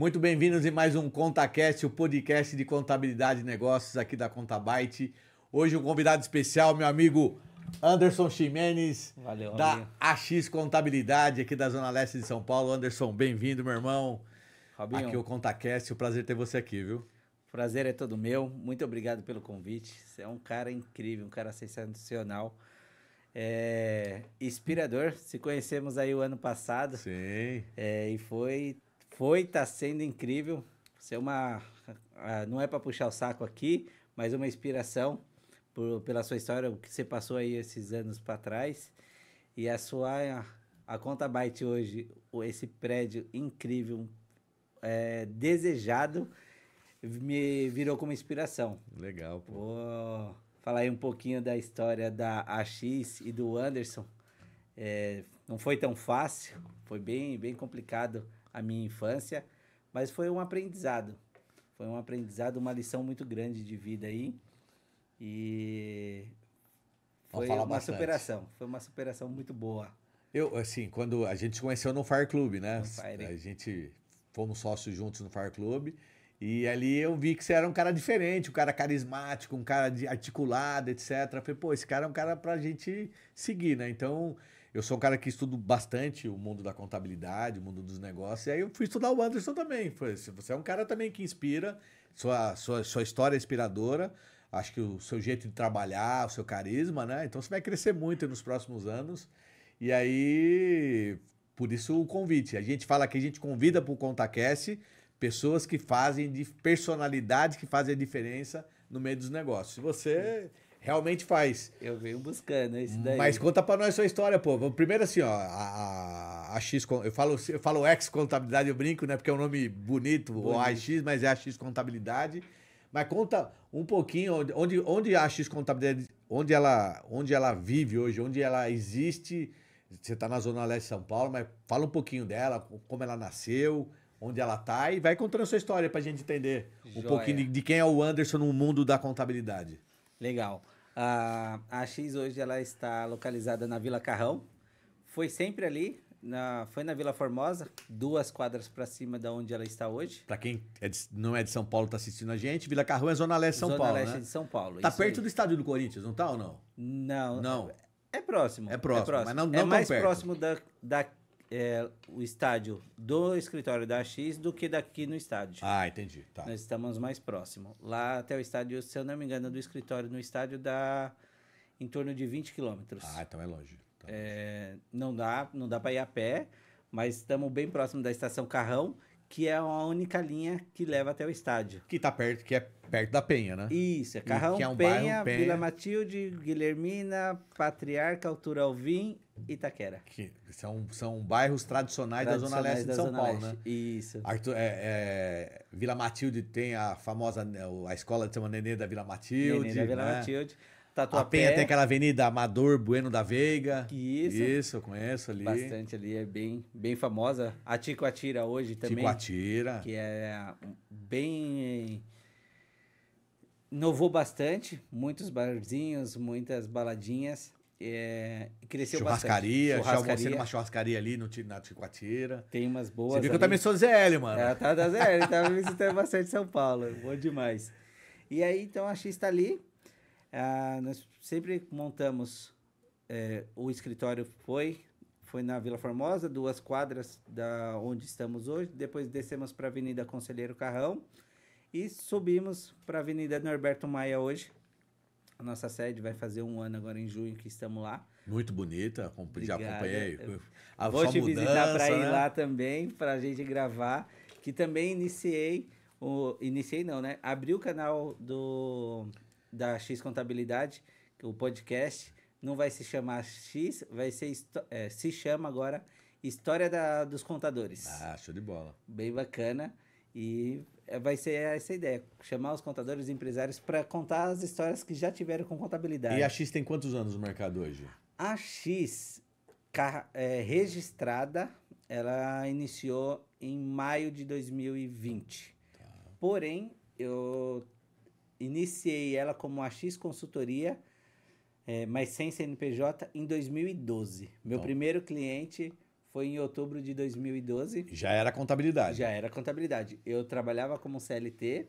Muito bem-vindos em mais um ContaCast, o podcast de contabilidade e negócios aqui da Contabyte. Hoje um convidado especial, meu amigo Anderson Ximenes, Valeu, da AX Contabilidade, aqui da Zona Leste de São Paulo. Anderson, bem-vindo, meu irmão. Robinho, Aqui é o ContaCast, o prazer ter você aqui, viu? o prazer é todo meu. Muito obrigado pelo convite. Você é um cara incrível, um cara sensacional. Inspirador. Se conhecemos aí o ano passado. Sim. Tá sendo incrível. Você é não é para puxar o saco aqui, mas uma inspiração pela sua história, o que você passou aí esses anos para trás. E a Contabyte hoje, esse prédio incrível, desejado, me virou como inspiração. Legal, pô. Vou falar aí um pouquinho da história da AX e do Anderson. Não foi tão fácil, foi bem complicado a minha infância, mas foi um aprendizado. Foi um aprendizado, uma lição muito grande de vida aí. E foi uma superação. Foi uma superação muito boa. Eu, assim, quando a gente se conheceu no Fire Club, né? No Fire. A gente fomos sócios juntos no Fire Club. E ali eu vi que você era um cara diferente, um cara carismático, um cara articulado, etc. Eu falei, pô, esse cara é um cara pra gente seguir, né? Então, eu sou um cara que estudo bastante o mundo da contabilidade, o mundo dos negócios. E aí eu fui estudar o Anderson também. Você é um cara também que inspira, sua história é inspiradora. Acho que o seu jeito de trabalhar, o seu carisma, né? Então você vai crescer muito nos próximos anos. E aí, por isso o convite. A gente fala que a gente convida para o ContaCast pessoas que fazem, personalidades que fazem a diferença no meio dos negócios. Se você realmente faz. Eu venho buscando isso daí. Mas conta para nós a sua história, pô. Primeiro assim, ó, a X, eu falo X Contabilidade, eu brinco, né? Porque é um nome bonito, o AX, mas é a X Contabilidade. Mas conta um pouquinho onde a X Contabilidade, onde ela vive hoje, onde ela existe. Você está na Zona Leste de São Paulo, mas fala um pouquinho dela, como ela nasceu, onde ela tá, e vai contando a sua história pra gente entender um pouquinho de quem é o Anderson no mundo da contabilidade. Legal. A AX hoje ela está localizada na Vila Carrão. Foi sempre ali, foi na Vila Formosa, 2 quadras para cima da onde ela está hoje. Pra quem não é de São Paulo, tá assistindo a gente, Vila Carrão é Zona Leste de São Paulo, Zona Leste né? de São Paulo. Tá perto do estádio do Corinthians, não tá ou não? Não. Não. É próximo. É próximo, mas não é tão mais perto. próximo o estádio do escritório da AX do que daqui no estádio. Ah, entendi. Tá. Nós estamos mais próximo. Lá até o estádio, se eu não me engano, do escritório no estádio dá em torno de 20 quilômetros. Ah, então é longe. Tá não dá para ir a pé, mas estamos bem próximo da Estação Carrão, que é a única linha que leva até o estádio. Que é perto da Penha, né? Isso, é Carrão, que é um Penha, bairro, Penha, Vila Matilde, Guilhermina, Patriarca, Altura Alvim, Itaquera. Que são bairros tradicionais da Zona Leste de São Paulo, né? Isso. Vila Matilde tem a famosa, a escola de chama Nenê da Vila Matilde. Nenê da Vila né? Matilde. A Penha tem aquela avenida Amador Bueno da Veiga. Isso, eu conheço ali. Bastante ali, é bem famosa. A Ticoatira hoje também. Ticoatira. Que é bem... Inovou bastante, muitos barzinhos, muitas baladinhas. Cresceu churrascaria. bastante. Já almocei numa churrascaria ali na Ticoatira. Tem umas boas. Você viu que eu também sou do Zé Hélio, mano. Tá da Zé Hélio, tá visitando bastante São Paulo. Bom demais. E aí, então, a X está ali. Nós sempre montamos, o escritório foi na Vila Formosa, 2 quadras da onde estamos hoje. Depois descemos para a Avenida Conselheiro Carrão e subimos para a Avenida Norberto Maia hoje. A nossa sede vai fazer 1 ano agora em junho que estamos lá. Muito bonita, já acompanhei. Vou te visitar para ir lá também, para a gente gravar, que também abri o canal da X Contabilidade, o podcast, não vai se chamar X, se chama agora História dos Contadores. Ah, show de bola. Bem bacana. E vai ser essa ideia, chamar os contadores e empresários para contar as histórias que já tiveram com contabilidade. E a X tem quantos anos no mercado hoje? A X, registrada, ela iniciou em maio de 2020. Tá. Porém, eu iniciei ela como a X Consultoria, mas sem CNPJ, em 2012. Meu primeiro cliente foi em outubro de 2012. Já era contabilidade. Já era contabilidade. Eu trabalhava como CLT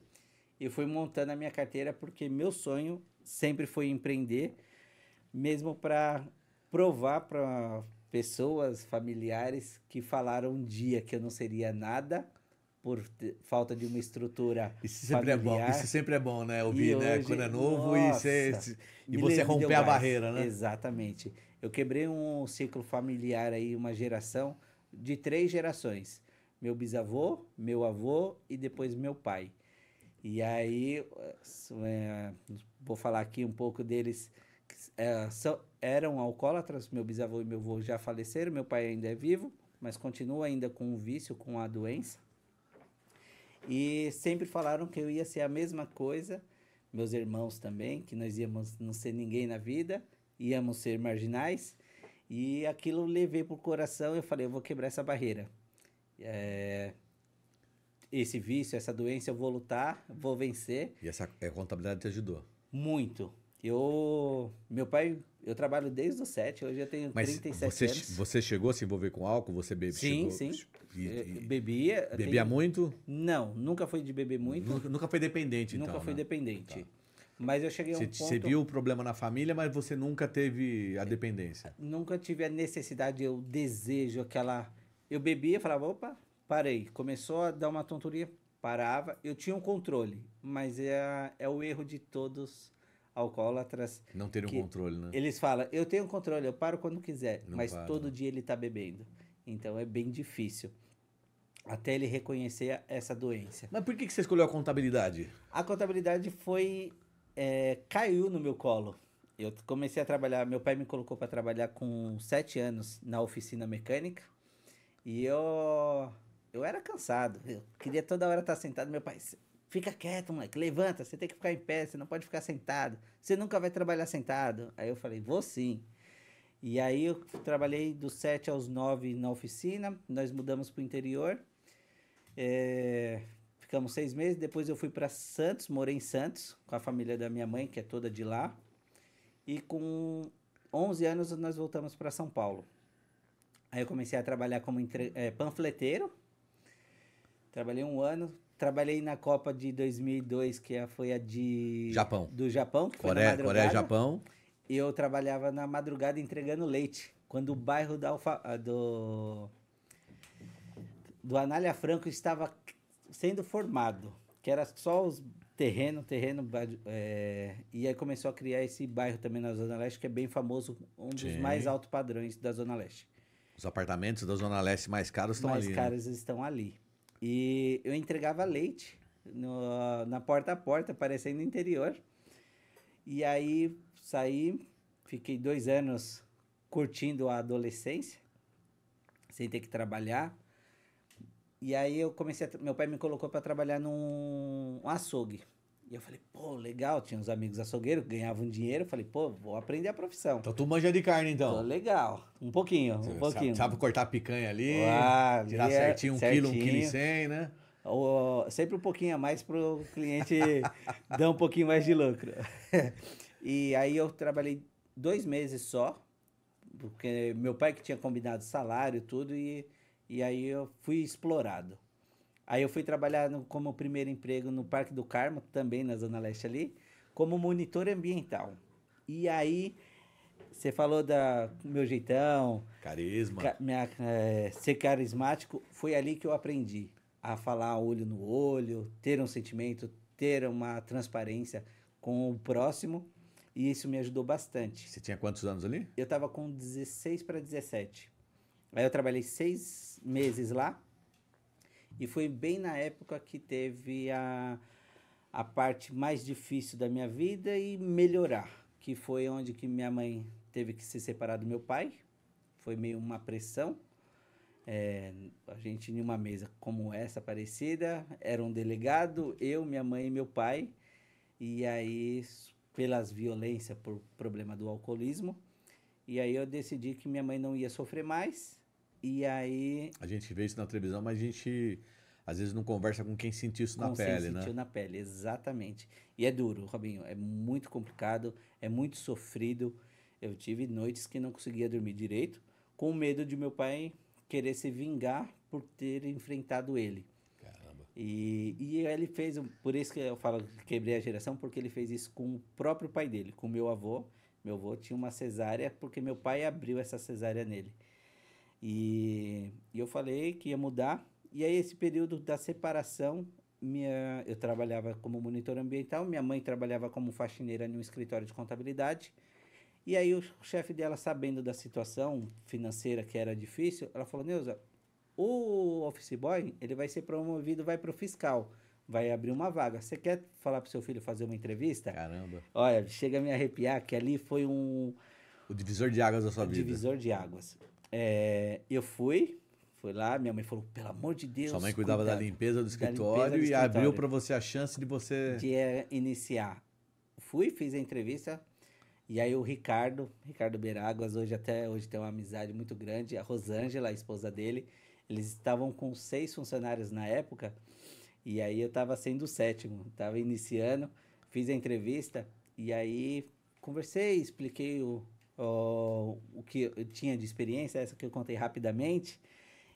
e fui montando a minha carteira porque meu sonho sempre foi empreender, mesmo para provar para pessoas, familiares que falaram um dia que eu não seria nada por falta de uma estrutura Isso sempre é bom, familiar. isso sempre é bom, né? Ouvir, E né? hoje, Quando é novo nossa, e você me deu romper a gás. barreira, né? Exatamente. Eu quebrei um ciclo familiar aí, uma geração de 3 gerações. Meu bisavô, meu avô e depois meu pai. E aí, vou falar aqui um pouco deles. Eram alcoólatras, meu bisavô e meu avô já faleceram, meu pai ainda é vivo, mas continua ainda com o vício, com a doença. E sempre falaram que eu ia ser a mesma coisa, meus irmãos também, que nós íamos não ser ninguém na vida, íamos ser marginais. E aquilo eu levei pro coração e eu falei, eu vou quebrar essa barreira. Esse vício, essa doença, eu vou lutar, vou vencer. E essa contabilidade te ajudou. Muito. Meu pai, eu trabalho desde os 7, hoje eu tenho Mas 37 anos. você chegou a se envolver com álcool? Você Sim, chegou, sim. E Bebia. bebia muito? Não, nunca foi de beber muito. Nunca foi dependente, então, Nunca fui né? dependente. Tá. Mas eu cheguei a um ponto... Você viu o problema na família, mas você nunca teve a dependência. Nunca tive a necessidade, o desejo, aquela... Eu bebia, falava, opa, parei. Começou a dar uma tonturia, parava. Eu tinha um controle, mas é o erro de todos alcoólatras. Não ter um que controle, né? Eles falam, eu tenho controle, eu paro quando quiser, Não mas para, todo né? dia ele tá bebendo. Então é bem difícil. Até ele reconhecer essa doença. Mas por que você escolheu a contabilidade? A contabilidade caiu no meu colo. Eu comecei a trabalhar, meu pai me colocou para trabalhar com 7 anos na oficina mecânica e eu era cansado. Eu queria toda hora estar sentado. Meu pai, fica quieto, moleque, levanta, você tem que ficar em pé, você não pode ficar sentado. Você nunca vai trabalhar sentado. Aí eu falei, vou sim. E aí eu trabalhei dos 7 aos 9 na oficina, nós mudamos para o interior. Ficamos 6 meses, depois eu fui para Santos, morei em Santos, com a família da minha mãe, que é toda de lá. E com 11 anos nós voltamos para São Paulo. Aí eu comecei a trabalhar como panfleteiro. Trabalhei 1 ano. Trabalhei na Copa de 2002, foi a do Japão, que foi na madrugada. Coreia, Japão. E eu trabalhava na madrugada entregando leite. Quando o bairro do Anália Franco estava sendo formado, que era só os terreno, e aí começou a criar esse bairro também na Zona Leste, que é bem famoso, um dos mais altos padrões da Zona Leste. Os apartamentos da Zona Leste mais caros estão ali, Mais caros estão ali. E eu entregava leite na porta a porta, parecendo interior. E aí saí, fiquei 2 anos curtindo a adolescência, sem ter que trabalhar. E aí meu pai me colocou para trabalhar num açougue. E eu falei, pô, legal, tinha uns amigos açougueiros que ganhavam dinheiro. Eu falei, pô, vou aprender a profissão. Então tu manja de carne, então. Pô, legal, um pouquinho. Sabe cortar picanha ali, tirar ali certinho, 1 quilo, 1,1 kg, né? Sempre um pouquinho a mais para o cliente dar um pouquinho mais de lucro. E aí eu trabalhei 2 meses só, porque meu pai que tinha combinado salário e tudo, e aí eu fui explorado. Aí eu fui trabalhar como primeiro emprego no Parque do Carmo, também na Zona Leste ali, como monitor ambiental. E aí, você falou do meu jeitão... Carisma. Ser carismático, foi ali que eu aprendi a falar olho no olho, ter um sentimento, ter uma transparência com o próximo, e isso me ajudou bastante. Você tinha quantos anos ali? Eu estava com 16 para 17. Aí eu trabalhei 6 meses lá, e foi bem na época que teve a parte mais difícil da minha vida e melhorar, que foi onde que minha mãe teve que se separar do meu pai. Foi meio uma pressão. A gente em uma mesa como essa, parecida, era um delegado, eu, minha mãe e meu pai, e aí, pelas violências, por problema do alcoolismo, e aí eu decidi que minha mãe não ia sofrer mais, e aí... A gente vê isso na televisão, mas a gente às vezes não conversa com quem sentiu isso na pele, né? Sentiu na pele, exatamente. E é duro, Robinho, é muito complicado, é muito sofrido. Eu tive noites que não conseguia dormir direito, com medo de meu pai querer se vingar por ter enfrentado ele. Caramba. E ele fez, por isso que eu falo que quebrei a geração, porque ele fez isso com o próprio pai dele, com o meu avô. Meu avô tinha uma cesárea porque meu pai abriu essa cesárea nele. E eu falei que ia mudar. E aí, esse período da separação, eu trabalhava como monitor ambiental, minha mãe trabalhava como faxineira em um escritório de contabilidade. E aí, o chefe dela, sabendo da situação financeira que era difícil, ela falou: Neuza, o office boy, ele vai ser promovido, vai para o fiscal, vai abrir uma vaga. Você quer falar para o seu filho fazer uma entrevista? Caramba. Olha, chega a me arrepiar que ali foi O divisor de águas da sua vida. divisor de águas. Eu fui lá, minha mãe falou, pelo amor de Deus. Sua mãe cuidava da cuidado, limpeza do da escritório limpeza do e abriu escritório, pra você a chance de você... de iniciar. Fui, fiz a entrevista, e aí o Ricardo Beráguas, até hoje tem uma amizade muito grande, a Rosângela, a esposa dele, eles estavam com 6 funcionários na época, e aí eu estava sendo o 7º, estava iniciando, fiz a entrevista, e aí conversei, expliquei o que eu tinha de experiência, essa que eu contei rapidamente.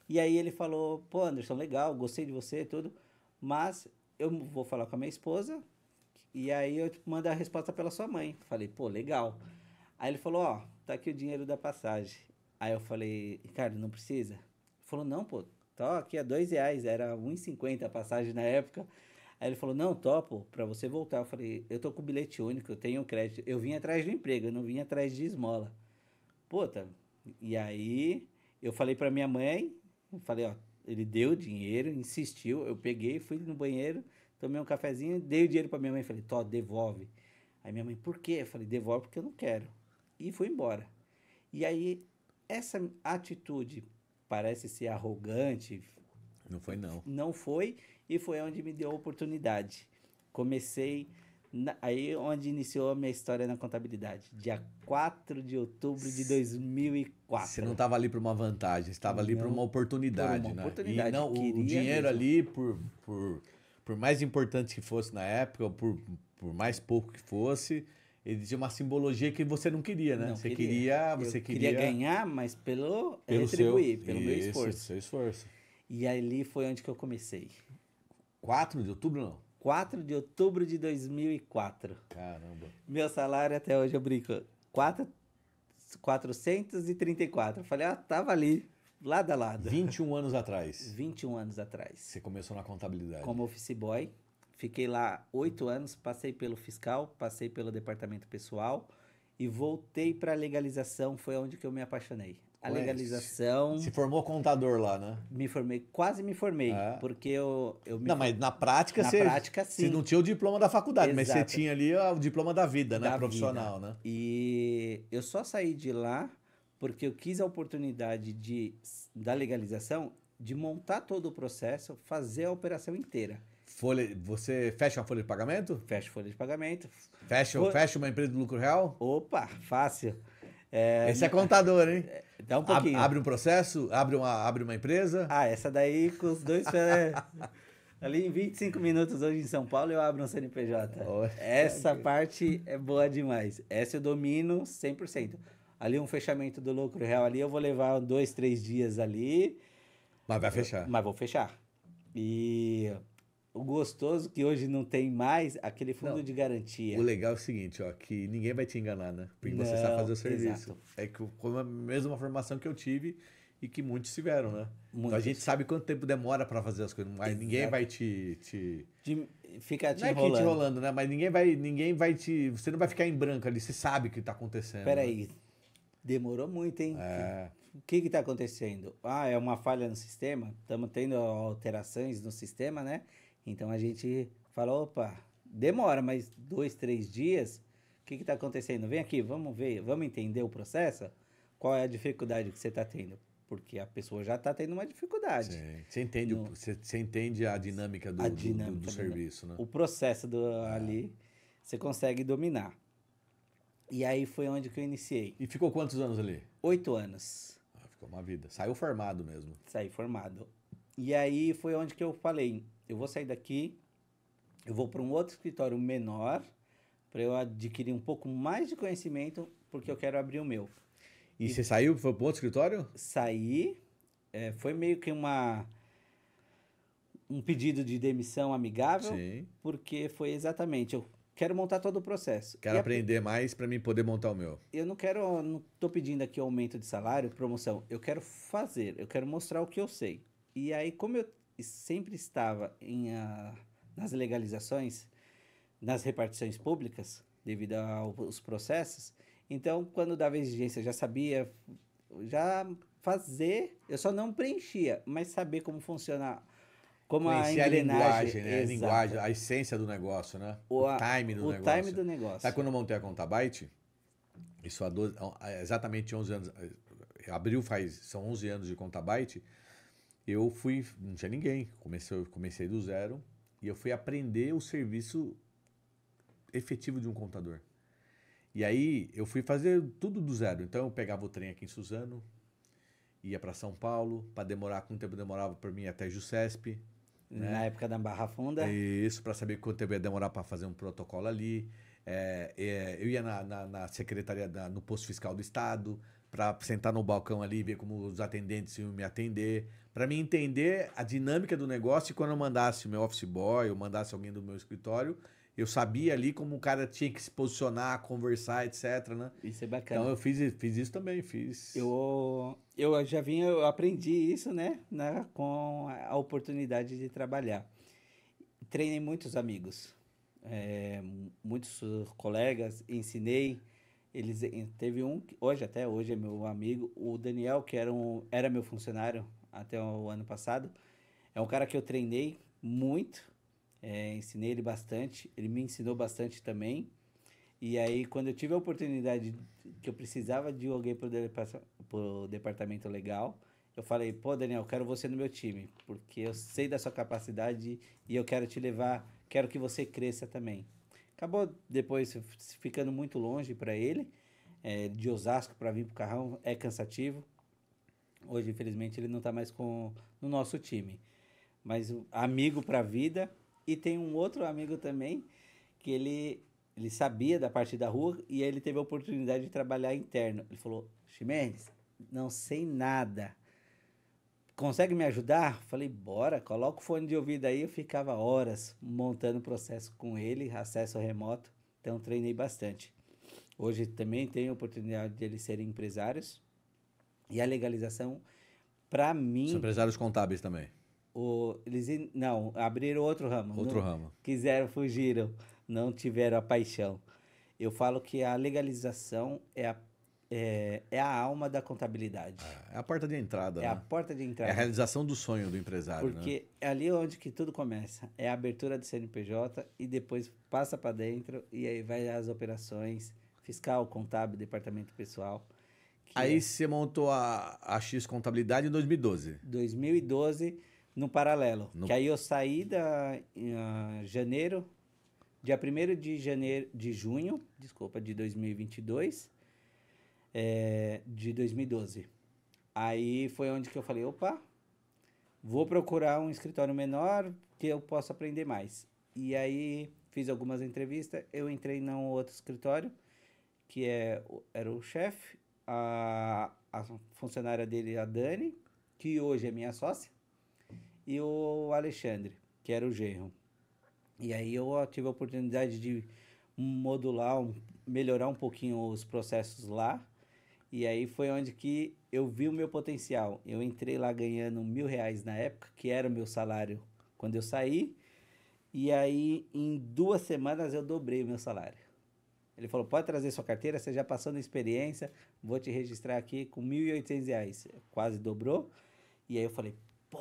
E aí ele falou, pô, Anderson, legal, gostei de você, tudo, mas eu vou falar com a minha esposa e aí eu mando a resposta pela sua mãe. Falei, pô, legal. Aí ele falou, ó, tá aqui o dinheiro da passagem. Aí eu falei, Ricardo, não precisa? Ele falou, não, pô, tá aqui é R$2, era R$1,50 a passagem na época. Aí ele falou, não, topo, pra você voltar. Eu falei, eu tô com bilhete único, eu tenho crédito. Eu vim atrás do emprego, eu não vim atrás de esmola. Puta, e aí eu falei pra minha mãe, eu falei, ó, ele deu o dinheiro, insistiu, eu peguei, fui no banheiro, tomei um cafezinho, dei o dinheiro pra minha mãe, falei, Tó, devolve. Aí minha mãe, por quê? Eu falei, devolve porque eu não quero. E fui embora. E aí, essa atitude parece ser arrogante, Não foi, não. não foi, e foi onde me deu a oportunidade. Comecei, aí onde iniciou a minha história na contabilidade, dia 4 de outubro de 2004. Você não estava ali por uma vantagem, você estava ali por uma oportunidade, por uma né? oportunidade, E não, o queria dinheiro mesmo. ali, por mais importante que fosse na época, ou por mais pouco que fosse, ele tinha uma simbologia que você não queria, né? Não Você queria. você Eu queria ganhar, mas pelo retribuir, seu, pelo meu isso, esforço. seu esforço. E ali foi onde que eu comecei. 4 de outubro, não? 4 de outubro de 2004. Caramba. Meu salário até hoje, eu brinco, 434. Falei, tava ali, lado a lado. 21 anos atrás, 21 anos atrás. você começou na contabilidade. Como office boy. Fiquei lá 8 anos, passei pelo fiscal, passei pelo departamento pessoal e voltei para a legalização, foi onde que eu me apaixonei. A Ué, legalização, Se formou contador lá, né? quase me formei, É. porque eu me Não, mas na prática, Na prática, sim. você não tinha o diploma da faculdade, mas você Exato. tinha ali o diploma da vida, né? da Profissional, vida. né? E eu só saí de lá porque eu quis a oportunidade da legalização de montar todo o processo, fazer a operação inteira. Você fecha uma folha de pagamento? Fecha folha de pagamento. Fecha uma empresa de lucro real? Opa, fácil. Esse é contador, hein? Dá um pouquinho. Abre um processo, abre uma empresa. Essa daí com os dois ali em 25 minutos hoje em São Paulo eu abro um CNPJ. Essa parte é boa demais. Essa eu domino 100%. Ali um fechamento do lucro real ali eu vou levar 2, 3 dias ali. Mas vai fechar. Mas vou fechar. E o gostoso que hoje não tem mais, aquele fundo Não, de garantia. O legal é o seguinte, ó, que ninguém vai te enganar, né? Porque você Não, sabe fazer o serviço. exato. É que foi a mesma formação que eu tive e que muitos tiveram, né? Então a Muitos. gente sabe quanto tempo demora para fazer as coisas, mas ninguém Exato. vai te... Fica te Não é que te enrolando. enrolando, né? Mas ninguém vai te... Você não vai ficar em branco ali, você sabe o que tá acontecendo. né? Peraí, demorou muito, hein? É, O que está acontecendo? É uma falha no sistema? Estamos tendo alterações no sistema, né? Então a gente fala, opa, demora, mas 2, 3 dias, o que está acontecendo? Vem aqui, vamos ver, vamos entender o processo? Qual é a dificuldade que você está tendo? Porque a pessoa já está tendo uma dificuldade. sim. Você entende a dinâmica do, A do- dinâmica do do- serviço, né? O processo ali, você consegue dominar. E aí foi onde que eu iniciei. E ficou quantos anos ali? 8 anos. Ficou uma vida. Saiu formado mesmo. Saí formado. E aí foi onde que eu falei, eu vou sair daqui, eu vou para um outro escritório menor, para eu adquirir um pouco mais de conhecimento, porque eu quero abrir o meu. E você saiu, foi para outro escritório? Saí, foi meio que um pedido de demissão amigável, Sim. porque foi exatamente, eu quero montar todo o processo. Quero aprender mais para mim poder montar o meu. Eu não tô pedindo aqui aumento de salário, promoção. Eu quero fazer, eu quero mostrar o que eu sei. E aí, como eu sempre estava nas legalizações, nas repartições públicas, devido aos processos, então, quando dava exigência, eu já sabia, já fazer, eu só não preenchia, mas saber como funciona, como a Conhecer a engrenagem, linguagem, né? A linguagem, a essência do negócio, né? O time do o time negócio. do Sabe negócio. quando eu montei a Contabyte? Isso há exatamente 11 anos. Abril são 11 anos de Contabyte. Não tinha ninguém. Comecei do zero e eu fui aprender o serviço efetivo de um contador. E aí eu fui fazer tudo do zero. Então eu pegava o trem aqui em Suzano, ia para São Paulo, para demorar, quanto tempo demorava para mim até Jusesp, Na né? época da Barra Funda. Isso, para saber quanto tempo ia demorar para fazer um protocolo ali. Eu ia na secretaria, no posto fiscal do estado, para sentar no balcão ali e ver como os atendentes iam me atender, para me entender a dinâmica do negócio. E quando eu mandasse o meu office boy, eu mandasse alguém do meu escritório, eu sabia ali como o cara tinha que se posicionar, conversar, etc, né? Isso é Então bacana. eu fiz isso também, fiz. Eu aprendi isso, né, com a oportunidade de trabalhar. Treinei muitos amigos, muitos colegas, ensinei. Teve um, até hoje é meu amigo, o Daniel, que era meu funcionário até o ano passado. É um cara que eu treinei muito, ensinei ele bastante, ele me ensinou bastante também. E aí, quando eu tive a oportunidade que eu precisava de alguém para o departamento legal, eu falei, pô, Daniel, eu quero você no meu time, porque eu sei da sua capacidade e eu quero te levar, quero que você cresça também. Acabou depois ficando muito longe para ele, de Osasco para vir para o Carrão, é cansativo. Hoje, infelizmente, ele não está mais no nosso time. Mas amigo para a vida. E tem um outro amigo também que ele sabia da parte da rua e aí ele teve a oportunidade de trabalhar interno. Ele falou: Ximenes, não sei nada. Consegue me ajudar? Falei: bora, coloca o fone de ouvido aí. Eu ficava horas montando o processo com ele, acesso remoto. Então treinei bastante. Hoje também tenho a oportunidade de eles serem empresários. E a legalização, para São mim, empresários contábeis também. não, abriram outro ramo. Outro Não, ramo. quiseram, fugiram, não tiveram a paixão. Eu falo que a legalização é a alma da contabilidade. É a porta de entrada, É a né? porta de É a entrada. realização do sonho do empresário, né? Porque é ali onde que tudo começa. É a abertura do CNPJ e depois passa para dentro e aí vai as operações, fiscal, contábil, departamento pessoal. Aí você montou a X Contabilidade em 2012. 2012 no paralelo. No- Que aí eu saí em janeiro, dia 1º de janeiro, de junho, desculpa, de 2022, de 2012. Aí foi onde que eu falei, opa, vou procurar um escritório menor que eu possa aprender mais. E aí fiz algumas entrevistas, eu entrei num outro escritório, que era o chefe, a funcionária dele, a Dani, que hoje é minha sócia, e o Alexandre, que era o genro. E aí eu tive a oportunidade de melhorar um pouquinho os processos lá. E aí foi onde que eu vi o meu potencial. Eu entrei lá ganhando R$ 1.000 na época, que era o meu salário quando eu saí. E aí em 2 semanas eu dobrei o meu salário. Ele falou, pode trazer sua carteira, você já passou na experiência, vou te registrar aqui com R$ 1.800. Quase dobrou. E aí eu falei, pô,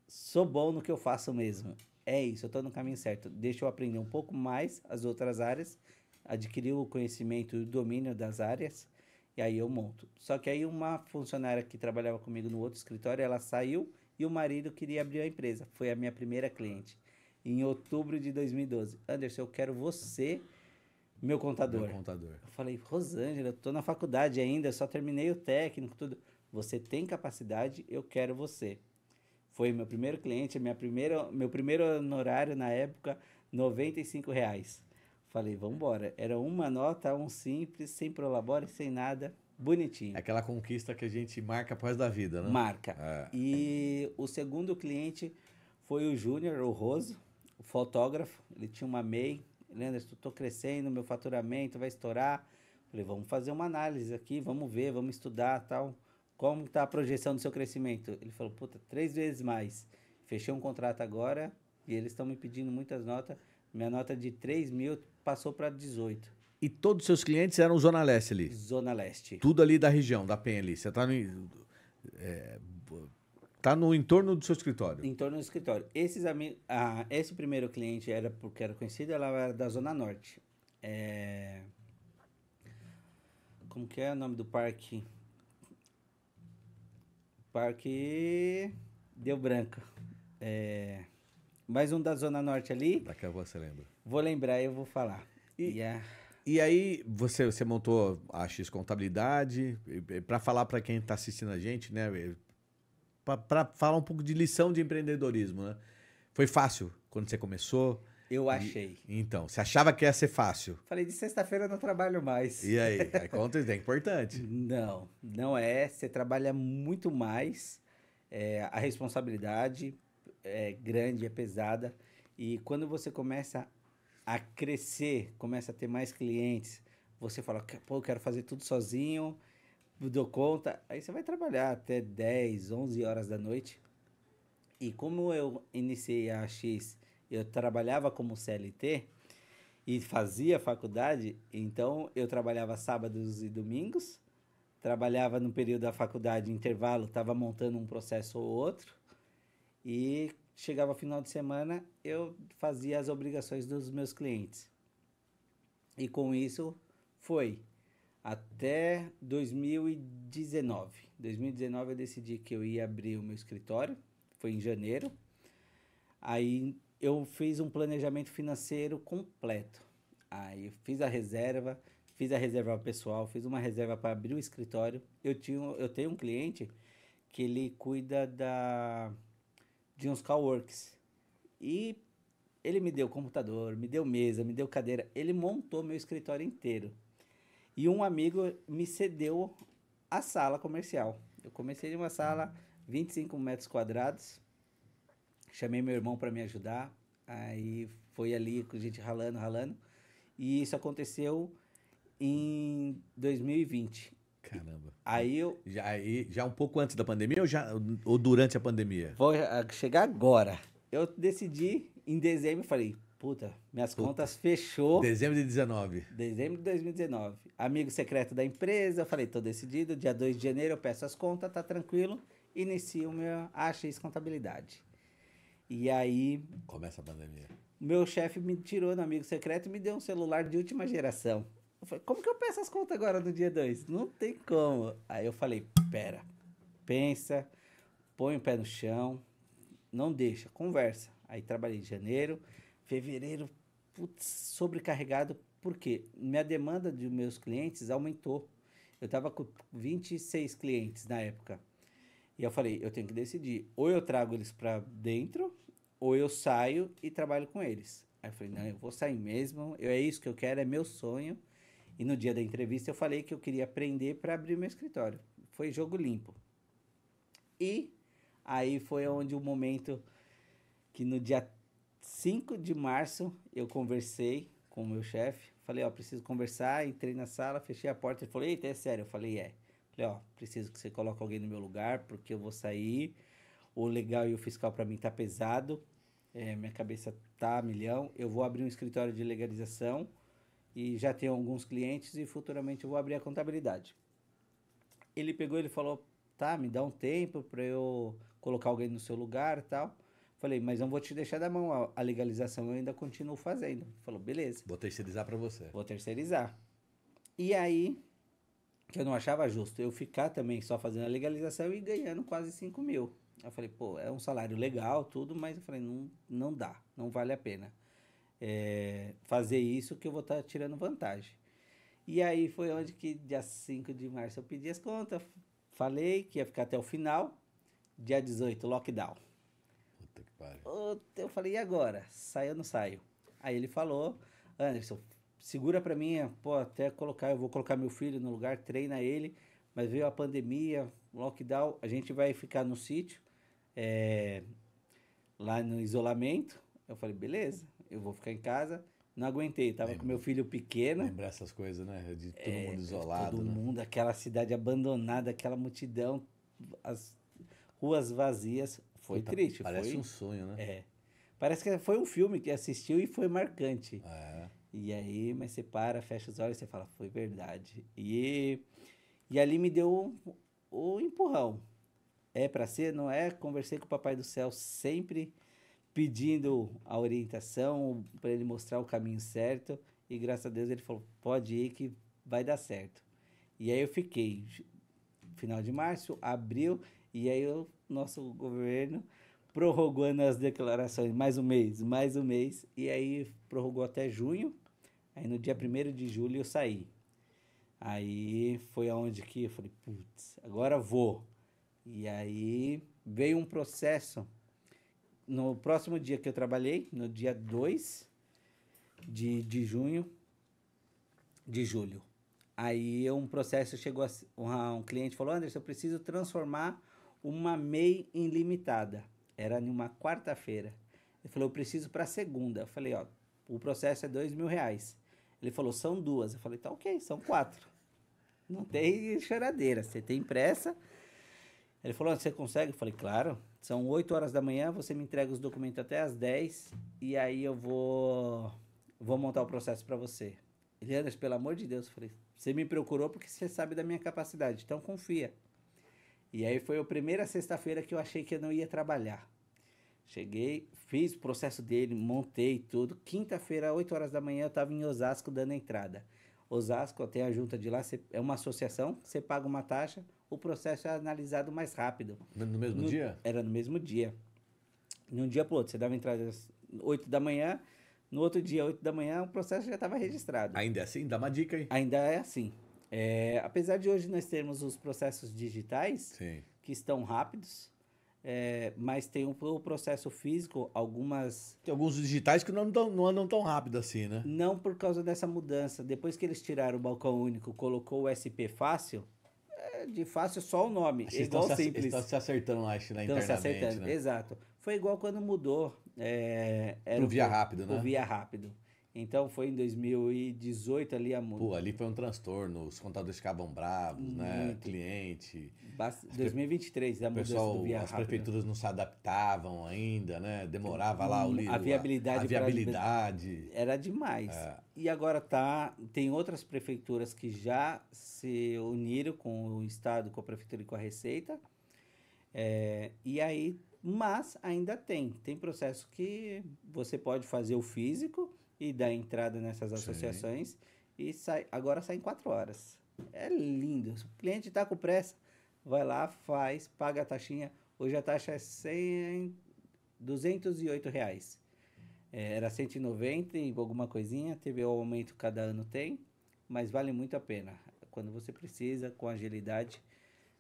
sou bom no que eu faço mesmo. É isso, eu estou no caminho certo. Deixa eu aprender um pouco mais as outras áreas, adquirir o conhecimento e o domínio das áreas, e aí eu monto. Só que aí uma funcionária que trabalhava comigo no outro escritório, ela saiu e o marido queria abrir a empresa. Foi a minha primeira cliente. Em outubro de 2012. Anderson, eu quero você, meu Meu contador. contador. Eu falei, Rosângela, eu tô na faculdade ainda, só terminei o técnico, tudo. Você tem capacidade, eu quero você. Foi meu primeiro cliente, meu primeiro honorário na época, R$ 95. Falei, vamos embora. Era uma nota, um simples, sem prolabore, sem nada. Bonitinho. É aquela conquista que a gente marca após da vida, né? Marca. E o segundo cliente foi o Júnior, o Roso, o fotógrafo. Ele tinha uma MEI. Leandro, estou crescendo, meu faturamento vai estourar. Falei, vamos fazer uma análise aqui, vamos ver, vamos estudar, tal. Como está a projeção do seu crescimento? Ele falou, puta, 3 vezes mais. Fechei um contrato agora e eles estão me pedindo muitas notas. Minha nota de 3.000 passou para 18. E todos os seus clientes eram Zona Leste ali? Zona Leste. Tudo ali da região, da Penha ali. Você tá no entorno do seu escritório? Em torno do escritório. Esse primeiro cliente era porque era conhecido, ela era da Zona Norte. Como que é o nome do parque? Parque Deu Branco. Mais um da Zona Norte ali. Daqui a você lembra. Vou lembrar e eu vou falar. E aí, você montou a X Contabilidade, para falar para quem está assistindo a gente, né? Para falar um pouco de lição de empreendedorismo, né? Foi fácil quando você começou? Eu achei. Então, você achava que ia ser fácil? Falei, de sexta-feira eu não trabalho mais. E aí? Aí conta, é importante. Não, não é. Você trabalha muito mais. A responsabilidade é grande, é pesada. E quando você começa a crescer, começa a ter mais clientes, você fala, pô, eu quero fazer tudo sozinho, dou conta. Aí você vai trabalhar até 10, 11 horas da noite. E como eu iniciei a X, eu trabalhava como CLT e fazia faculdade, então eu trabalhava sábados e domingos, trabalhava no período da faculdade, intervalo, estava montando um processo ou outro, e chegava final de semana, eu fazia as obrigações dos meus clientes. E com isso foi até 2019. 2019 eu decidi que eu ia abrir o meu escritório, foi em janeiro. Aí eu fiz um planejamento financeiro completo. Aí eu fiz a reserva pessoal, fiz uma reserva para abrir o escritório. Eu tenho um cliente que ele cuida de uns coworks. E ele me deu computador, me deu mesa, me deu cadeira. Ele montou meu escritório inteiro. E um amigo me cedeu a sala comercial. Eu comecei em uma sala 25 metros quadrados. Chamei meu irmão para me ajudar. Aí foi ali com a gente ralando. E isso aconteceu em 2020. Caramba. Aí eu... Já um pouco antes da pandemia ou durante a pandemia? Vou chegar agora. Eu decidi em dezembro, falei, minhas contas fechou. Dezembro de 19. Dezembro de 2019. Amigo secreto da empresa, eu falei, tô decidido, dia 2 de janeiro eu peço as contas, tá tranquilo. Inicio meu AX Contabilidade. E aí... Começa a pandemia. Meu chefe me tirou no amigo secreto e me deu um celular de última geração. Eu falei, como que eu peço as contas agora no dia 2? Não tem como. Aí eu falei, pera, pensa, põe o pé no chão, não deixa, conversa. Aí trabalhei em janeiro, fevereiro, sobrecarregado, porque minha demanda de meus clientes aumentou. Eu estava com 26 clientes na época. E eu falei, eu tenho que decidir, ou eu trago eles para dentro, ou eu saio e trabalho com eles. Aí eu falei, não, eu vou sair mesmo, é isso que eu quero, é meu sonho. E no dia da entrevista eu falei que eu queria aprender para abrir meu escritório. Foi jogo limpo. E aí foi onde o momento que no dia 5 de março eu conversei com o meu chefe. Falei, preciso conversar. Entrei na sala, fechei a porta. Ele falou, eita, é sério? Eu falei, é. Falei, preciso que você coloque alguém no meu lugar, porque eu vou sair. O legal e o fiscal para mim tá pesado. Minha cabeça tá a milhão. Eu vou abrir um escritório de legalização. E já tenho alguns clientes e futuramente eu vou abrir a contabilidade. Ele pegou, ele falou, tá, me dá um tempo para eu colocar alguém no seu lugar e tal. Falei, mas não vou te deixar da mão, a legalização eu ainda continuo fazendo. Ele falou, beleza. Vou terceirizar para você. Vou terceirizar. E aí, que eu não achava justo eu ficar também só fazendo a legalização e ganhando quase 5.000. Eu falei, é um salário legal, tudo, mas eu falei, não dá, não vale a pena. Fazer isso que eu vou estar tirando vantagem. E aí foi onde que dia 5 de março eu pedi as contas, falei que ia ficar até o final, dia 18, lockdown. Puta que pariu. Eu falei, e agora? Saio ou não saio? Aí ele falou, Anderson, segura pra mim, pô, até colocar, eu vou colocar meu filho no lugar, treina ele, mas veio a pandemia, lockdown, a gente vai ficar no sítio, é, lá no isolamento. Eu falei, beleza, eu vou ficar em casa. Não aguentei, tava com meu filho pequeno, Lembrar essas coisas, né? De todo mundo isolado, todo né? mundo, aquela cidade abandonada, aquela multidão, as ruas vazias. Foi Puta, triste, parece foi. um sonho, né? É. Parece que foi um filme que assistiu e foi marcante. É. E aí, mas você para, fecha os olhos e você fala, foi verdade. E ali me deu o empurrão. É para ser, não é? Conversei com o Papai do Céu sempre pedindo a orientação para ele mostrar o caminho certo. E graças a Deus ele falou, pode ir que vai dar certo. E aí eu fiquei, final de março, abril, e aí o nosso governo prorrogando as declarações mais um mês, e aí prorrogou até junho. Aí no dia 1º de julho eu saí. Aí foi aonde que eu falei, putz, agora vou. E aí veio um processo. No próximo dia que eu trabalhei, no dia 2 de junho, de julho. Aí um processo chegou, um cliente falou, Anderson, eu preciso transformar uma MEI em limitada. Era numa quarta-feira. Ele falou, eu preciso para segunda. Eu falei, ó, o processo é R$ 2.000. Ele falou, são 2. Eu falei, tá ok, são 4. Não tem choradeira, você tem pressa. Ele falou, você consegue? Eu falei, claro. São 8 horas da manhã, você me entrega os documentos até às 10 e aí eu vou montar o processo para você. Ele, Anderson, pelo amor de Deus, eu falei, você me procurou porque você sabe da minha capacidade, então confia. E aí foi a primeira sexta-feira que eu achei que eu não ia trabalhar. Cheguei, fiz o processo dele, montei tudo. Quinta-feira, 8 horas da manhã, eu estava em Osasco dando entrada. Osasco, tem a junta de lá, é uma associação, você paga uma taxa, o processo é analisado mais rápido. No mesmo dia? Era no mesmo dia. De um dia para o outro, você dava entrada às 8 da manhã, no outro dia, 8 da manhã, o processo já estava registrado. Ainda é assim? Dá uma dica aí. Ainda é assim. Apesar de hoje nós termos os processos digitais, Sim. que estão rápidos, mas tem o processo físico, algumas... Tem alguns digitais que não andam tão rápido assim, né? Não por causa dessa mudança. Depois que eles tiraram o balcão único, colocou o SP Fácil, de fácil só o nome, Vocês igual estão simples. estão se acertando lá, acho, na Estão se internamente, acertando, né? exato. Foi igual quando mudou. Era Pro Via Rápido, né? O Via Rápido. Então foi em 2018 ali a Pô, ali foi um transtorno, os contadores ficavam bravos, né? Cliente. 2023, a O mudança pessoal, do Via as Rápido. prefeituras não se adaptavam ainda, né? Demorava lá A viabilidade. a viabilidade. Era demais. E agora tem outras prefeituras que já se uniram com o Estado, com a Prefeitura e com a Receita. E aí, mas ainda tem processo que você pode fazer o físico e dar entrada nessas associações e agora sai em 4 horas. É lindo. Se o cliente está com pressa, vai lá, faz, paga a taxinha. Hoje a taxa é R$ 208. Era 190 e alguma coisinha, teve o aumento cada ano tem, mas vale muito a pena. Quando você precisa, com agilidade,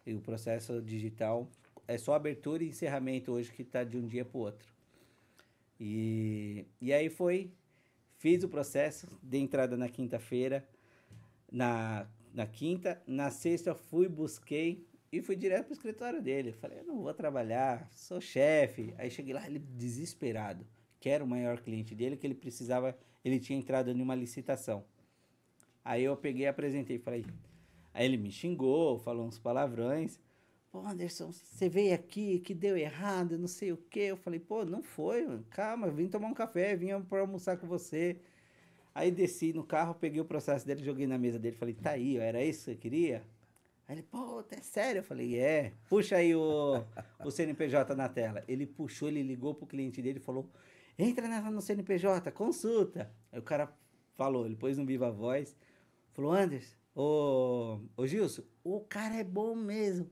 e o processo digital é só abertura e encerramento hoje que está de um dia para o outro. E aí fiz o processo, dei entrada na quinta-feira, na quinta, na sexta busquei e fui direto pro escritório dele. Falei, eu não vou trabalhar, sou chefe. Aí cheguei lá, ele desesperado, que era o maior cliente dele, que ele tinha entrado em uma licitação. Aí eu peguei e apresentei, falei, aí ele me xingou, falou uns palavrões. Pô, Anderson, você veio aqui, que deu errado, não sei o quê. Eu falei, pô, não foi, mano. Calma, eu vim tomar um café, vim para almoçar com você. Aí desci no carro, peguei o processo dele, joguei na mesa dele, falei, tá aí, ó, era isso que você queria? Aí ele, pô, é sério? Eu falei, puxa aí o CNPJ na tela. Ele puxou, ele ligou pro cliente dele e falou, entra no CNPJ, consulta. Aí o cara falou, ele pôs no Viva Voz, falou, Anderson, ô Gilson, o cara é bom mesmo.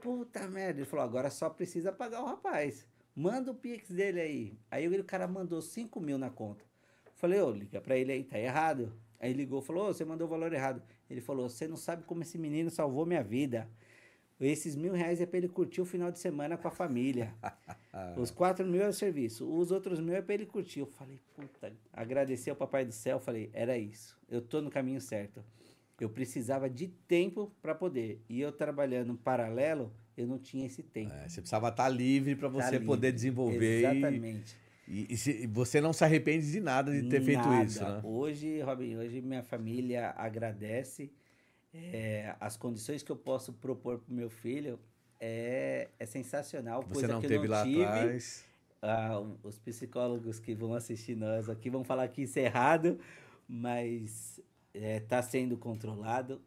Puta merda. Ele falou, agora só precisa pagar o rapaz. Manda o Pix dele aí. Aí o cara mandou 5 mil na conta. Falei, liga pra ele aí, tá errado. Aí ligou, falou, você mandou o valor errado. Ele falou, você não sabe como esse menino salvou minha vida. Esses R$ 1.000 é para ele curtir o final de semana com a família. Os 4.000 é o serviço. Os outros 1.000 é para ele curtir. Eu falei, puta, agradeci ao Papai do Céu. Falei, era isso. Eu tô no caminho certo. Eu precisava de tempo para poder. E eu trabalhando paralelo, eu não tinha esse tempo. Você precisava estar livre para você livre. poder desenvolver. Exatamente. E você não se arrepende de nada de ter feito isso, né? Hoje, Robin, minha família agradece. As condições que eu posso propor para o meu filho é sensacional. Você não teve lá atrás. Os psicólogos que vão assistir nós aqui vão falar que isso é errado, mas está sendo controlado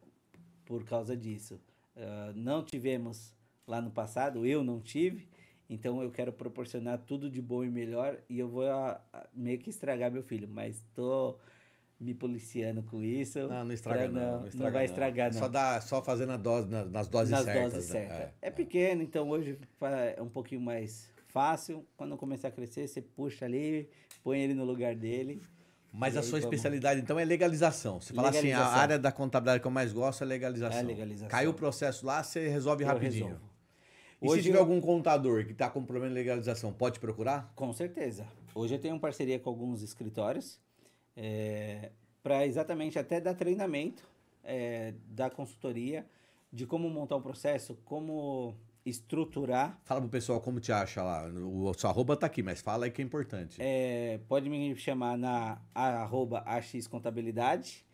por causa disso. Não tivemos lá no passado, eu não tive, então eu quero proporcionar tudo de bom e melhor e eu vou meio que estragar meu filho, mas estou me policiando com isso. Não estraga não. Não vai estragar não. Só fazendo a dose nas doses certas. Doses certas. É pequeno, então hoje é um pouquinho mais fácil. Quando começar a crescer, você puxa ali, põe ele no lugar dele. Mas a sua especialidade, então, é legalização. Você fala assim, a área da contabilidade que eu mais gosto é legalização. É legalização. Caiu o processo lá, você resolve rapidinho. Resolvo. E se tiver algum contador que está com problema de legalização, pode procurar? Com certeza. Hoje eu tenho parceria com alguns escritórios para exatamente até dar treinamento, da consultoria, de como montar um processo, como estruturar. Fala pro pessoal como te acha lá. O seu arroba tá aqui, mas fala aí que é importante. Pode me chamar na @axcontabilidade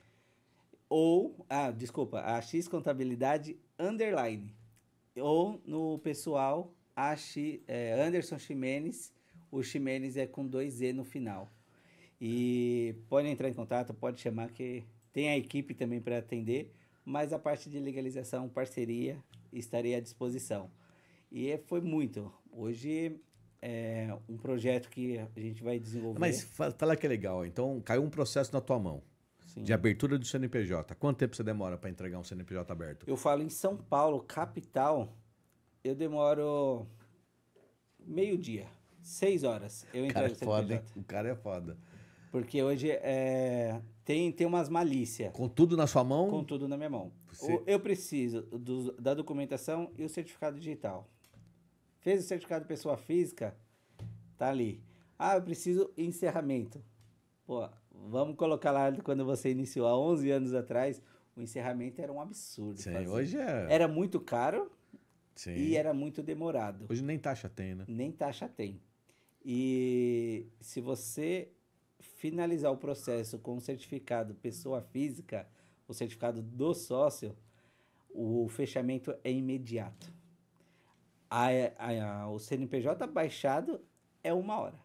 ou, axcontabilidade _ ou no pessoal Anderson Ximenes. O Ximenes é com 2 E no final. E pode entrar em contato, pode chamar que tem a equipe também para atender, mas a parte de legalização, parceria, estarei à disposição. E foi muito. Hoje é um projeto que a gente vai desenvolver. Mas fala que é legal. Então, caiu um processo na tua mão. Sim. De abertura do CNPJ. Quanto tempo você demora para entregar um CNPJ aberto? Eu falo em São Paulo, capital, eu demoro meio-dia, 6 horas. Eu entrego o CNPJ. O cara é foda. Porque hoje tem umas malícias. Com tudo na sua mão? Com tudo na minha mão. Eu preciso da documentação e o certificado digital. Fez o certificado de pessoa física, tá ali. Eu preciso encerramento. Pô, vamos colocar lá quando você iniciou há 11 anos atrás, o encerramento era um absurdo. Sim, hoje era muito caro. Sim. E era muito demorado. Hoje nem taxa tem, né? Nem taxa tem. E se você finalizar o processo com o certificado pessoa física, o certificado do sócio, o fechamento é imediato. O CNPJ baixado é 1 hora.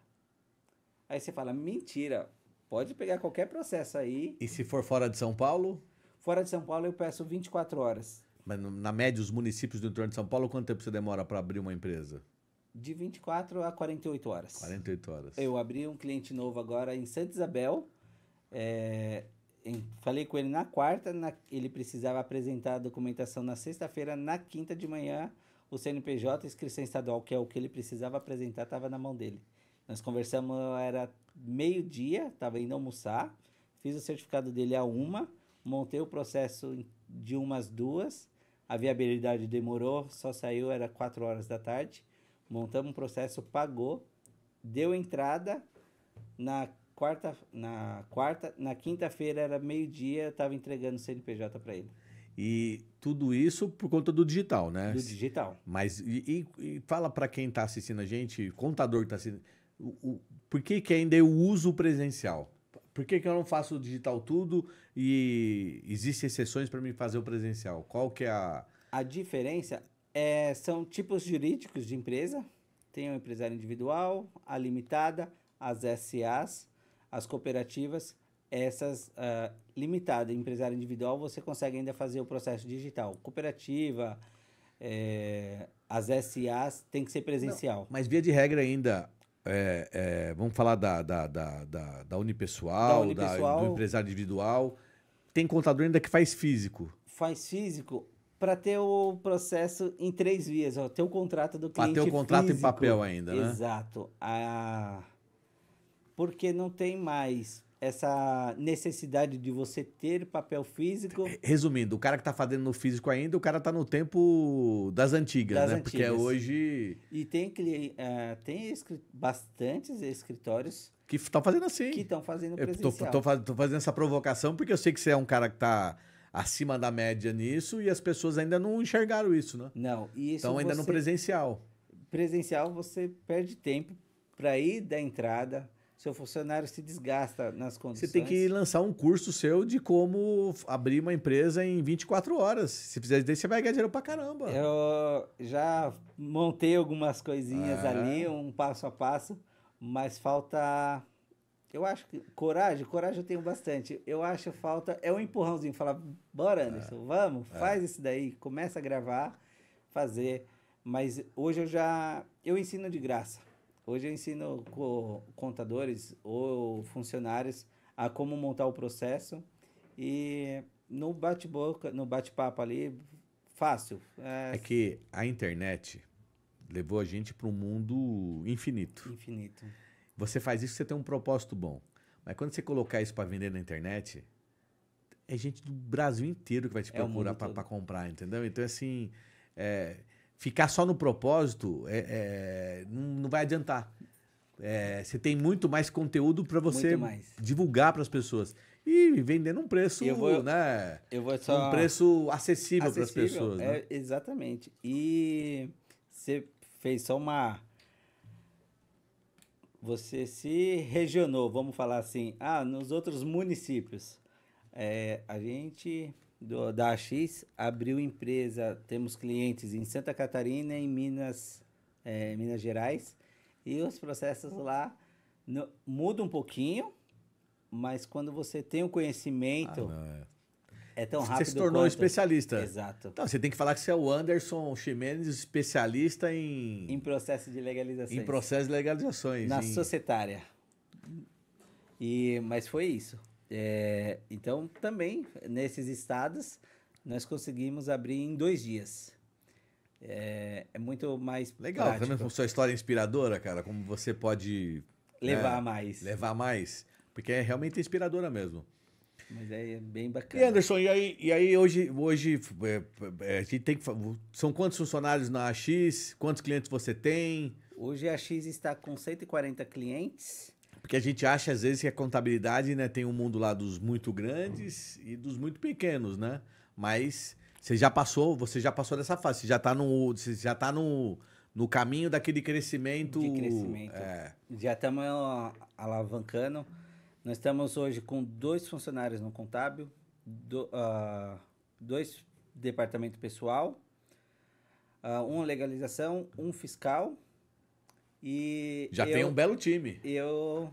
Aí você fala, mentira, pode pegar qualquer processo aí. E se for fora de São Paulo? Fora de São Paulo eu peço 24 horas. Mas na média, os municípios do entorno de São Paulo, quanto tempo você demora para abrir uma empresa? De 24 a 48 horas. 48 horas. Eu abri um cliente novo agora em Santa Isabel. Falei com ele na quarta, ele precisava apresentar a documentação na sexta-feira, na quinta de manhã, o CNPJ, inscrição estadual, que é o que ele precisava apresentar, estava na mão dele. Nós conversamos, era meio-dia, estava indo almoçar, fiz o certificado dele a 1, montei o processo de umas 2, a viabilidade demorou, só saiu, era 4 horas da tarde, montamos um processo, pagou, deu entrada, na quinta-feira era meio-dia, eu estava entregando o CNPJ para ele. E tudo isso por conta do digital, né? Do digital. Mas e fala para quem está assistindo a gente, contador que está assistindo, por que ainda eu uso o presencial? Por que eu não faço o digital tudo e existem exceções para mim fazer o presencial? Qual que é a... A diferença são tipos jurídicos de empresa. Tem o empresário individual, a limitada, as SAs, as cooperativas. Essas limitada, empresário individual, você consegue ainda fazer o processo digital. Cooperativa, as SAs, tem que ser presencial. Não, mas via de regra ainda... vamos falar da unipessoal, do empresário individual. Tem contador ainda que faz físico. Faz físico para ter o processo em 3 vias. Ter o contrato do cliente físico. Para ter o contrato físico. em papel ainda, né? Exato. Porque não tem mais essa necessidade de você ter papel físico Resumindo, o cara que tá fazendo no físico ainda, o cara tá no tempo das antigas, das né? Porque antigas. hoje E tem bastantes escritórios que estão fazendo que assim. estão fazendo Eu presencial. tô fazendo essa provocação porque eu sei que você é um cara que tá acima da média nisso e as pessoas ainda não enxergaram isso, né? Não, e isso Então ainda no presencial. presencial você perde tempo para ir da entrada, seu funcionário se desgasta nas Você condições. tem que lançar um curso seu de como abrir uma empresa em 24 horas. Se fizer isso, daí, você vai ganhar dinheiro pra caramba. Eu já montei algumas coisinhas É. ali, um passo a passo, mas falta. Eu acho que coragem eu tenho bastante. Eu acho que falta é um empurrãozinho, falar, bora, Anderson, vamos, faz isso daí, começa a gravar, fazer. Mas hoje eu ensino de graça. Hoje eu ensino contadores ou funcionários a como montar o processo e no bate-boca, no bate-papo ali, fácil. É que a internet levou a gente para um mundo infinito. Infinito. Você faz isso, você tem um propósito bom. Mas quando você colocar isso para vender na internet, é gente do Brasil inteiro que vai te É o procurar mundo todo. para comprar, entendeu? Então, assim, ficar só no propósito não vai adiantar. Você tem muito mais conteúdo para você Muito mais. divulgar para as pessoas. E vendendo um preço, né? Eu vou só Um preço acessível para as acessível, pessoas, né? exatamente. E você fez só uma. Você se regionou, vamos falar assim, nos outros municípios. A gente da AX abriu empresa, temos clientes em Santa Catarina, em Minas Gerais, e os processos lá mudam um pouquinho, mas quando você tem o conhecimento, é tão rápido Você se tornou quanto... especialista. Exato. Então, você tem que falar que você é o Anderson Ximenes, especialista Em processo de legalização. em processo de legalizações. Na societária. Mas foi isso. Então, também, nesses estados, nós conseguimos abrir em 2 dias. É muito mais Legal, prático. também com sua história inspiradora, cara, como você pode Levar mais. levar mais, porque é realmente inspiradora mesmo. Mas é bem E bacana. Anderson, e aí hoje a gente tem que são quantos funcionários na AX? Quantos clientes você tem? Hoje a X está com 140 clientes. Porque a gente acha às vezes que a contabilidade, né, tem um mundo lá dos muito grandes e dos muito pequenos, né? Mas você já passou dessa fase, você já tá no caminho daquele crescimento. De crescimento. Já estamos alavancando. Nós estamos hoje com 2 funcionários no contábil, 2 departamento pessoal, 1 legalização, 1 fiscal e Já tem um belo time. Eu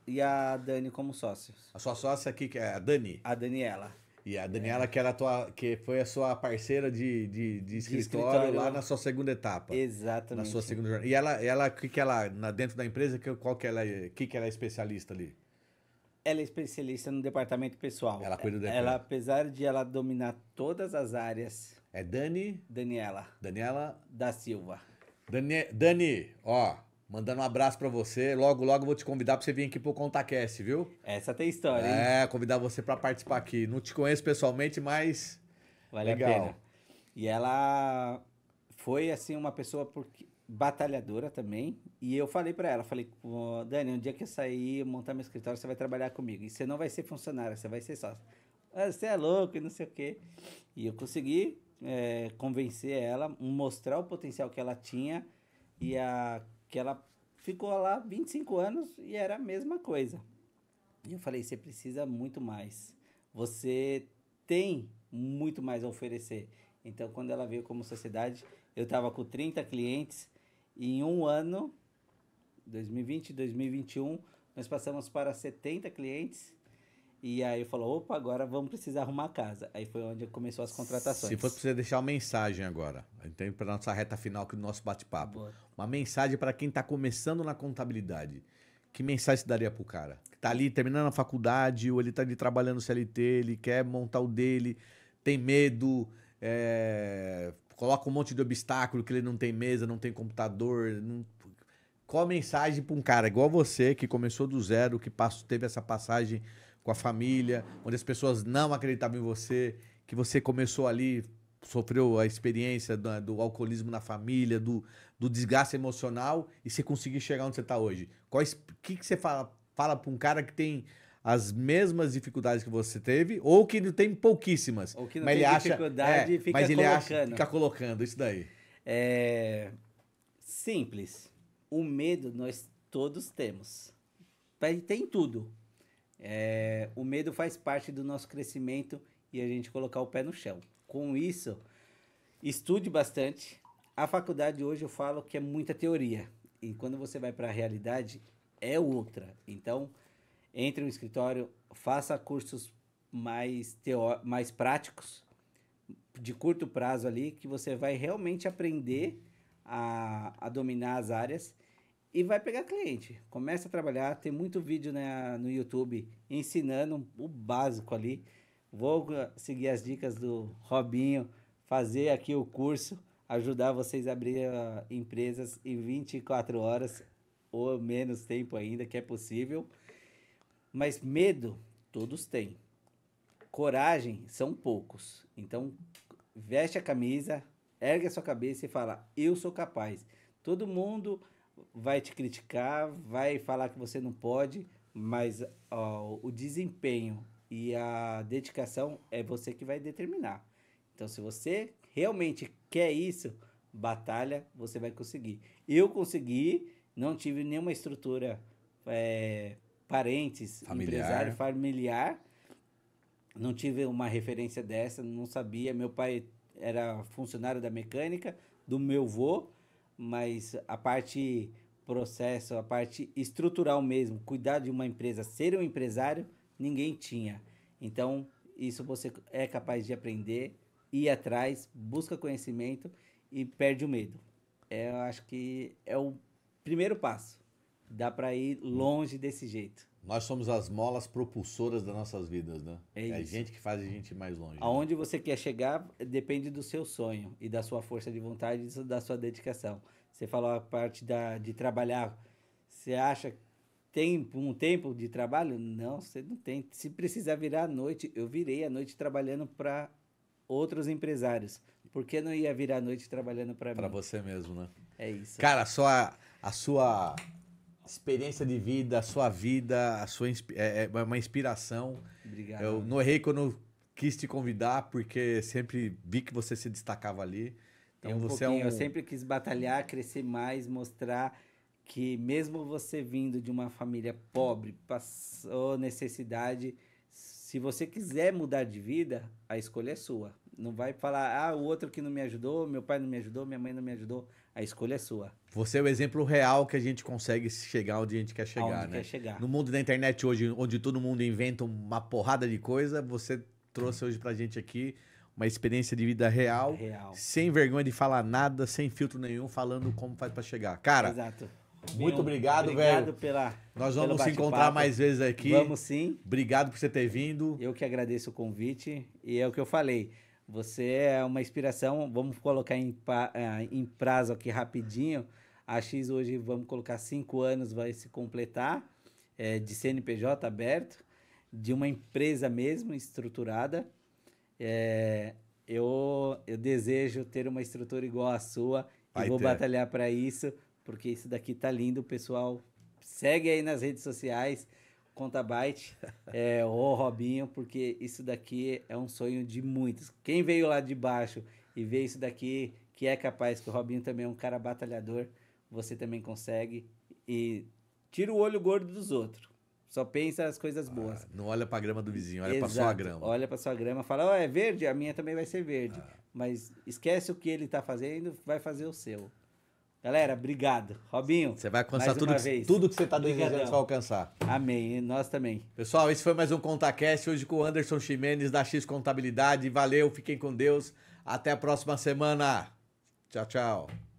e a Dani como sócios. A sua sócia aqui, que é a Dani. A Daniela. E a Daniela, que foi a sua parceira de escritório lá na sua segunda etapa. Exatamente. Na sua segunda jornada. E ela, dentro da empresa, qual que ela é especialista ali? Ela é especialista no departamento pessoal. Ela cuida do Ela, apesar de ela dominar todas as áreas. É Daniela da Silva. Dani, ó, mandando um abraço pra você. Logo, logo eu vou te convidar pra você vir aqui pro ContaCast, viu? Essa tem história, hein? Convidar você pra participar aqui. Não te conheço pessoalmente, mas vale a pena. E ela foi, assim, uma pessoa batalhadora também. E eu falei pra ela, Dani, um dia que eu sair, montar meu escritório, você vai trabalhar comigo. E você não vai ser funcionária, você vai ser sócio. Você é louco e não sei o quê. E eu consegui convencer ela, mostrar o potencial que ela tinha e que ela ficou lá 25 anos e era a mesma coisa. E eu falei, você precisa muito mais. Você tem muito mais a oferecer. Então, quando ela veio como sociedade, eu estava com 30 clientes e em um ano, 2020, 2021, nós passamos para 70 clientes. E aí falou, opa, agora vamos precisar arrumar casa. Aí foi onde começou as contratações. Se fosse pra você deixar uma mensagem agora, então para nossa reta final aqui do nosso bate-papo, Boa. uma mensagem para quem tá começando na contabilidade, que mensagem você daria pro cara? Que tá ali terminando a faculdade, ou ele tá ali trabalhando no CLT, ele quer montar o dele, tem medo, coloca um monte de obstáculo, que ele não tem mesa, não tem computador, qual a mensagem para um cara igual você, que começou do zero, que teve essa passagem com a família, onde as pessoas não acreditavam em você, que você começou ali, sofreu a experiência do alcoolismo na família, do desgaste emocional, e você conseguiu chegar onde você está hoje? O que você fala para um cara que tem as mesmas dificuldades que você teve, ou que não tem pouquíssimas? Ou que não mas tem ele dificuldade e fica mas ele colocando. fica colocando isso daí. Simples. O medo nós todos temos. Tem tudo. O medo faz parte do nosso crescimento e a gente colocar o pé no chão. Com isso, estude bastante. A faculdade hoje eu falo que é muita teoria. E quando você vai para a realidade, é outra. Então, entre no escritório, faça cursos mais práticos, de curto prazo ali, que você vai realmente aprender a dominar as áreas e vai pegar cliente. Começa a trabalhar, tem muito vídeo no YouTube ensinando o básico ali. Vou seguir as dicas do Robinho, fazer aqui o curso, ajudar vocês a abrir empresas em 24 horas ou menos tempo ainda, que é possível. Mas medo, todos têm. Coragem, são poucos. Então, veste a camisa, ergue a sua cabeça e fala, eu sou capaz. Todo mundo vai te criticar, vai falar que você não pode, mas o desempenho e a dedicação é você que vai determinar. Então, se você realmente quer isso, batalha, você vai conseguir. Eu consegui, não tive nenhuma estrutura, parentes, empresário, familiar, não tive uma referência dessa, não sabia. Meu pai era funcionário da mecânica, do meu avô, mas a parte processo, a parte estrutural mesmo, cuidar de uma empresa, ser um empresário, ninguém tinha. Então, isso você é capaz de aprender, ir atrás, busca conhecimento e perde o medo. Eu acho que é o primeiro passo. Dá para ir longe desse jeito. Nós somos as molas propulsoras das nossas vidas, né? É a isso. gente que faz a gente ir mais longe. Aonde você quer chegar depende do seu sonho e da sua força de vontade e da sua dedicação. Você falou a parte de trabalhar. Você acha que tem um tempo de trabalho? Não, você não tem. Se precisar virar à noite, eu virei à noite trabalhando para outros empresários. Por que não ia virar à noite trabalhando para mim? Para você mesmo, né? É isso. Cara, a sua experiência de vida, é uma inspiração. Obrigado. Eu não errei quando quis te convidar, porque sempre vi que você se destacava ali. Então você eu sempre quis batalhar, crescer mais, mostrar que mesmo você vindo de uma família pobre, passou necessidade, se você quiser mudar de vida, a escolha é sua. Não vai falar, o outro que não me ajudou, meu pai não me ajudou, minha mãe não me ajudou. A escolha é sua. Você é o exemplo real que a gente consegue chegar onde a gente quer chegar, né? Quer chegar. No mundo da internet hoje, onde todo mundo inventa uma porrada de coisa, você trouxe hoje pra gente aqui uma experiência de vida real, sem vergonha de falar nada, sem filtro nenhum, falando como faz pra chegar. Cara, exato. Muito obrigado, velho. Nós vamos se encontrar mais vezes aqui. Vamos sim. Obrigado por você ter vindo. Eu que agradeço o convite. E é o que eu falei. Você é uma inspiração. Vamos colocar em prazo aqui rapidinho. A X hoje, vamos colocar 5 anos, vai se completar. De CNPJ aberto. De uma empresa mesmo, estruturada. Eu desejo ter uma estrutura igual à sua. E vou batalhar para isso. Porque isso daqui tá lindo, pessoal. Segue aí nas redes sociais, Contabyte, o Robinho, porque isso daqui é um sonho de muitos. Quem veio lá de baixo e vê isso daqui, que é capaz, que o Robinho também é um cara batalhador, você também consegue. E tira o olho gordo dos outros. Só pensa as coisas boas. Não olha pra grama do vizinho, olha pra sua grama. Olha pra sua grama, fala, é verde, a minha também vai ser verde. Mas esquece o que ele tá fazendo, vai fazer o seu. Galera, obrigado. Robinho, você vai alcançar tudo que você está desejando, você vai alcançar. Amém. E nós também. Pessoal, esse foi mais um ContaCast, hoje com o Anderson Ximenes, da X Contabilidade. Valeu, fiquem com Deus. Até a próxima semana. Tchau, tchau.